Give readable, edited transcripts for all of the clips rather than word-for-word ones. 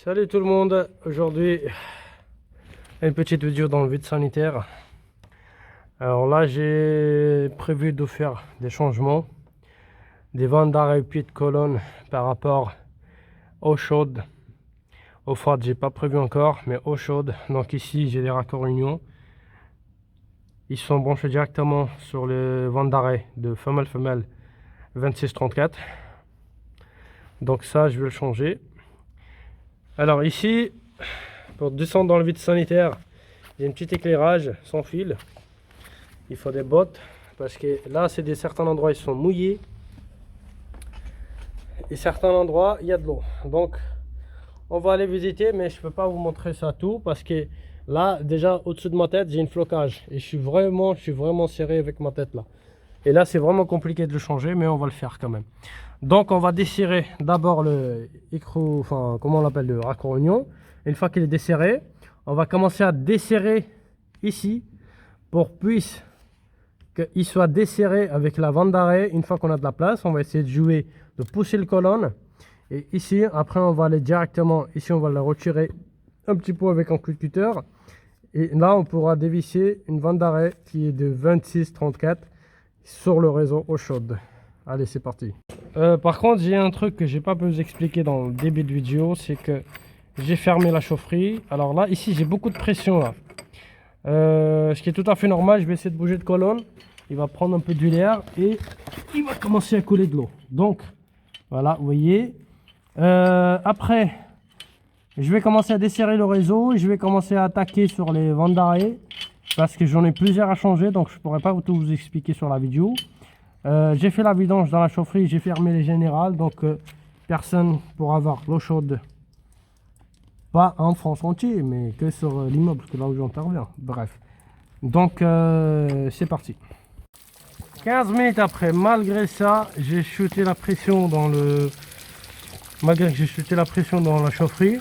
Salut tout le monde, aujourd'hui une petite vidéo dans le vide sanitaire. Alors là j'ai prévu de faire des changements, des vannes d'arrêt pied de colonne par rapport eau chaude. Eau froide j'ai pas prévu encore, mais eau chaude. Donc ici j'ai des raccords union. Ils sont branchés directement sur les vannes d'arrêt de femelle 2634. Donc ça je vais le changer. Alors ici, pour descendre dans le vide sanitaire, il y a un petit éclairage sans fil. Il faut des bottes parce que là c'est certains endroits ils sont mouillés et certains endroits il y a de l'eau. Donc on va aller visiter, mais je peux pas vous montrer ça tout parce que là déjà au-dessus de ma tête j'ai une flocage et je suis vraiment serré avec ma tête là. Et là c'est vraiment compliqué de le changer, mais on va le faire quand même. Donc on va desserrer d'abord le écrou, enfin comment on l'appelle, le raccord union. Une fois qu'il est desserré, on va commencer à desserrer ici pour qu'il soit desserré avec la vanne d'arrêt. Une fois qu'on a de la place, on va essayer de jouer, de pousser le colonne. Et ici, après on va aller directement, ici on va le retirer un petit peu avec un coup de cutter. Et là on pourra dévisser une vanne d'arrêt qui est de 26-34 sur le réseau eau chaude. Allez, c'est parti. Par contre, j'ai un truc que j'ai pas pu vous expliquer dans le début de vidéo, c'est que j'ai fermé la chaufferie. Alors là, ici, j'ai beaucoup de pression là. Ce qui est tout à fait normal. Je vais essayer de bouger de colonne. Il va prendre un peu d'huile et il va commencer à couler de l'eau. Donc, voilà, vous voyez. Après, je vais commencer à desserrer le réseau. Je vais commencer à attaquer sur les vannes d'arrêt parce que j'en ai plusieurs à changer. Donc, je pourrais pas tout vous expliquer sur la vidéo. J'ai fait la vidange dans la chaufferie, j'ai fermé les générales, donc personne pour avoir l'eau chaude, pas en France entière, mais que sur l'immeuble, que là où j'interviens. Bref, donc c'est parti. 15 minutes après, malgré ça, j'ai chuté la pression dans le... Malgré que j'ai chuté la pression dans la chaufferie.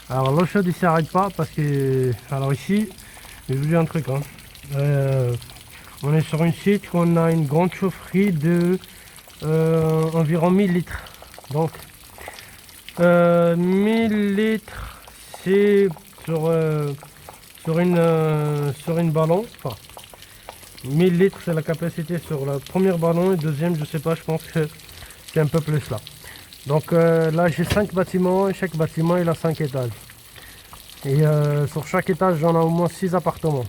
Alors l'eau chaude il s'arrête pas parce que... Alors ici, je vous dis un truc, hein. On est sur une site qu'on a une grande chaufferie de environ 1000 litres. Donc 1000 litres c'est sur une ballon. Enfin, 1000 litres c'est la capacité sur le premier ballon et deuxième je sais pas, je pense que c'est un peu plus là. Donc là j'ai 5 bâtiments et chaque bâtiment il a 5 étages. Et sur chaque étage j'en ai au moins 6 appartements.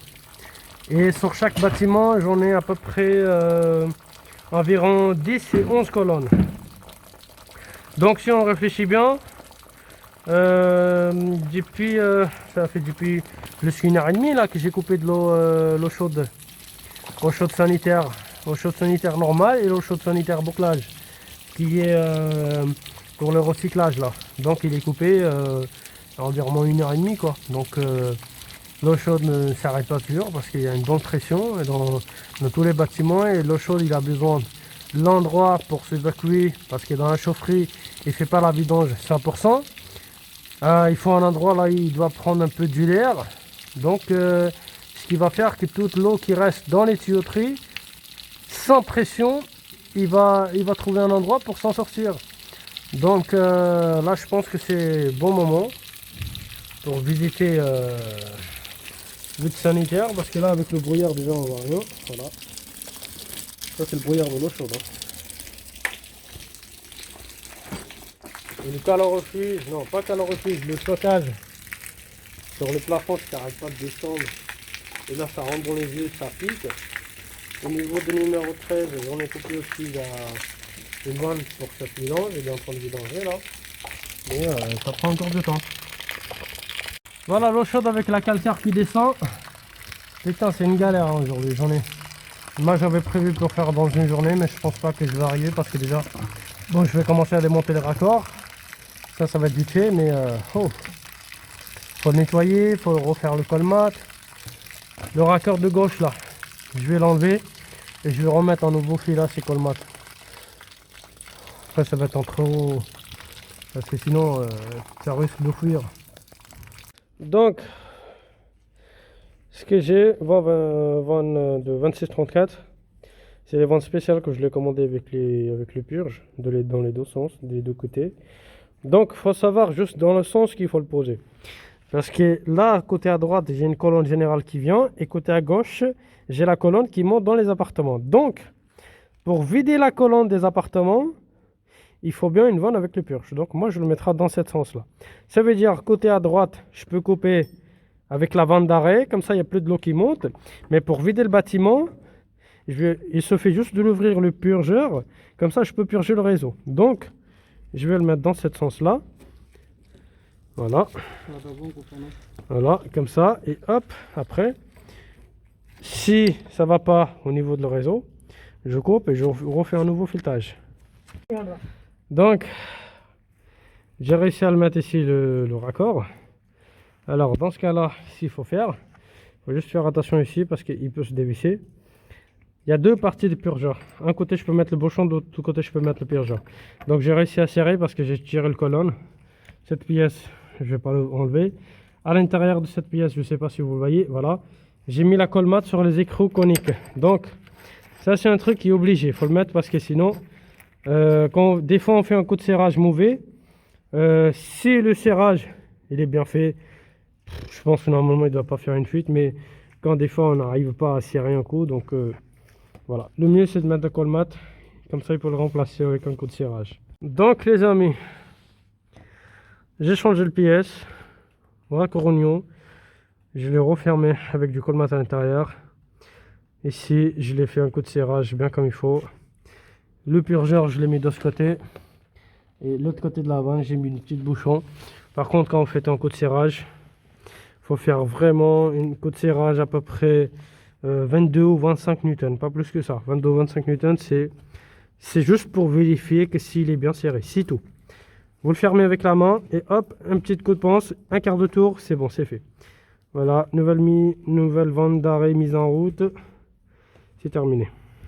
Et sur chaque bâtiment, j'en ai à peu près environ 10 et 11 colonnes. Donc si on réfléchit bien, depuis, ça fait depuis plus qu'une heure et demie là que j'ai coupé de l'eau chaude. Eau chaude sanitaire normale et l'eau chaude sanitaire bouclage, qui est pour le recyclage là. Donc il est coupé environ une heure et demie quoi. Donc l'eau chaude ne s'arrête pas toujours parce qu'il y a une bonne pression dans tous les bâtiments et l'eau chaude il a besoin de l'endroit pour s'évacuer parce que dans la chaufferie il ne fait pas la vidange 100%. Il faut un endroit là il doit prendre un peu d'air. Donc ce qui va faire que toute l'eau qui reste dans les tuyauteries sans pression il va trouver un endroit pour s'en sortir. Donc là je pense que c'est le bon moment pour visiter vide sanitaire parce que là avec le brouillard déjà on voit rien. Voilà, ça c'est le brouillard de l'eau chaude, hein. Et le calorifère, non pas calorifère, le stockage sur le plafond qui n'arrête pas de descendre et là ça rentre dans les yeux, ça pique. Au niveau du numéro 13 j'en ai coupé aussi une vanne pour que ça se vidange, il est en train de vidanger là, mais ça prend encore du temps. Voilà l'eau chaude avec la calcaire qui descend. Putain, c'est une galère hein, aujourd'hui. Moi j'avais prévu pour faire dans une journée, mais je pense pas que je vais arriver parce que déjà, bon, je vais commencer à démonter les raccords. Ça va être vite fait, mais faut nettoyer, faut refaire le colmat. Le raccord de gauche là, je vais l'enlever et je vais remettre un nouveau fil là, c'est colmat. Après ça va être en trop parce que sinon ça risque de fuir. Donc ce que j'ai, vanne de 26-34, c'est les vannes spéciales que je l'ai commandé avec les purges dans les deux sens, des deux côtés. Donc, il faut savoir juste dans le sens qu'il faut le poser. Parce que là, côté à droite, j'ai une colonne générale qui vient, et côté à gauche, j'ai la colonne qui monte dans les appartements. Donc, pour vider la colonne des appartements, il faut bien une vanne avec le purge. Donc, moi, je le mettrai dans ce sens-là. Ça veut dire, côté à droite, je peux couper avec la vanne d'arrêt, comme ça, il n'y a plus de l'eau qui monte. Mais pour vider le bâtiment, il se fait juste de l'ouvrir le purgeur, comme ça, je peux purger le réseau. Donc, je vais le mettre dans ce sens-là. Voilà. Voilà, comme ça. Et hop, après, si ça va pas au niveau de le réseau, je coupe et je refais un nouveau filetage. Donc, j'ai réussi à le mettre ici, le raccord. Alors, dans ce cas-là, s'il faut faire, il faut juste faire attention ici parce qu'il peut se dévisser. Il y a deux parties de purgeur. Un côté, je peux mettre le bouchon, de l'autre côté, je peux mettre le purgeur. Donc, j'ai réussi à serrer parce que j'ai tiré le colonne. Cette pièce, je vais pas l'enlever. À l'intérieur de cette pièce, je ne sais pas si vous le voyez, voilà. J'ai mis la colmate sur les écrous coniques. Donc, ça, c'est un truc qui est obligé. Il faut le mettre parce que sinon, des fois, on fait un coup de serrage mauvais. Si le serrage, il est bien fait, je pense que normalement, il ne doit pas faire une fuite. Mais quand des fois, on n'arrive pas à serrer un coup, donc voilà. Le mieux, c'est de mettre la colmate. Comme ça, il peut le remplacer avec un coup de serrage. Donc, les amis, j'ai changé le pièce. Raccord oignon. Je l'ai refermé avec du colmate à l'intérieur. Ici, je l'ai fait un coup de serrage bien comme il faut. Le purgeur, je l'ai mis de ce côté. Et l'autre côté de la vanne, j'ai mis une petite bouchon. Par contre, quand on fait un coup de serrage, il faut faire vraiment un coup de serrage à peu près 22 ou 25 newtons, pas plus que ça. 22 ou 25 newtons, c'est juste pour vérifier que s'il est bien serré, c'est tout. Vous le fermez avec la main et hop, un petit coup de pince, un quart de tour, c'est bon, c'est fait. Voilà, nouvelle vanne d'arrêt mise en route. C'est terminé.